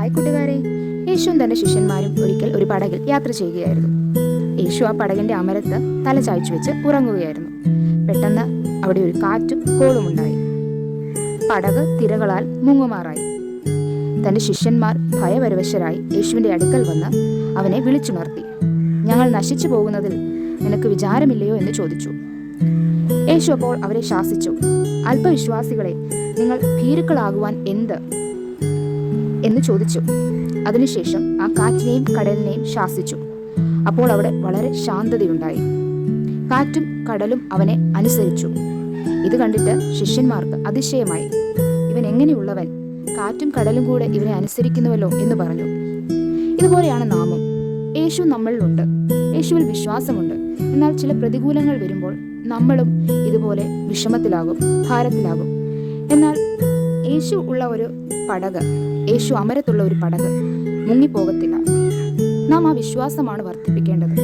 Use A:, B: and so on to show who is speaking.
A: Hi കൂട്ടുകാരെ, യേശുവും തന്റെ ശിഷ്യന്മാരും ഒരിക്കൽ ഒരു പടകിൽ യാത്ര ചെയ്യുകയായിരുന്നു. യേശു ആ പടകിന്റെ അമരത്ത് തല ചായ്ച്ചു വെച്ച് ഉറങ്ങുകയായിരുന്നു. പെട്ടെന്ന് അവിടെ ഒരു കാറ്റും കോളുമുണ്ടായി. പടക് തിരകളാൽ മുങ്ങുമാറായി. തന്റെ ശിഷ്യന്മാർ ഭയപരവശരായി യേശുവിന്റെ അടുക്കൽ വന്ന് അവനെ വിളിച്ചുണർത്തി. ഞങ്ങൾ നശിച്ചു പോകുന്നതിൽ നിനക്ക് വിചാരമില്ലയോ എന്ന് ചോദിച്ചു. യേശു അപ്പോൾ അവരെ ശാസിച്ചു, അല്പവിശ്വാസികളെ, നിങ്ങൾ ഭീരുക്കളാകുവാൻ എന്ത് എന്ന് ചോദിച്ചു. അതിനുശേഷം ആ കാറ്റിനെയും കടലിനെയും ശാസിച്ചു. അപ്പോൾ അവിടെ വളരെ ശാന്തതയുണ്ടായി. കാറ്റും കടലും അവനെ അനുസരിച്ചു. ഇത് കണ്ടിട്ട് ശിഷ്യന്മാർക്ക് അതിശയമായി. ഇവൻ എങ്ങനെയുള്ളവൻ, കാറ്റും കടലും കൂടെ ഇവനെ അനുസരിക്കുന്നുവല്ലോ എന്ന് പറഞ്ഞു. ഇതുപോലെയാണ് നാമും. യേശു നമ്മളിലുണ്ട്, യേശുവിൽ വിശ്വാസമുണ്ട്. എന്നാൽ ചില പ്രതികൂലങ്ങൾ വരുമ്പോൾ നമ്മളും ഇതുപോലെ വിഷമത്തിലാകും, ഭാരത്തിലാകും. എന്നാൽ യേശു ഉള്ള ഒരു പടക്, യേശു അമരത്തുള്ള ഒരു പടക് മുങ്ങിപ്പോകത്തില്ല. നാം ആ വിശ്വാസമാണ് വർദ്ധിപ്പിക്കേണ്ടത്.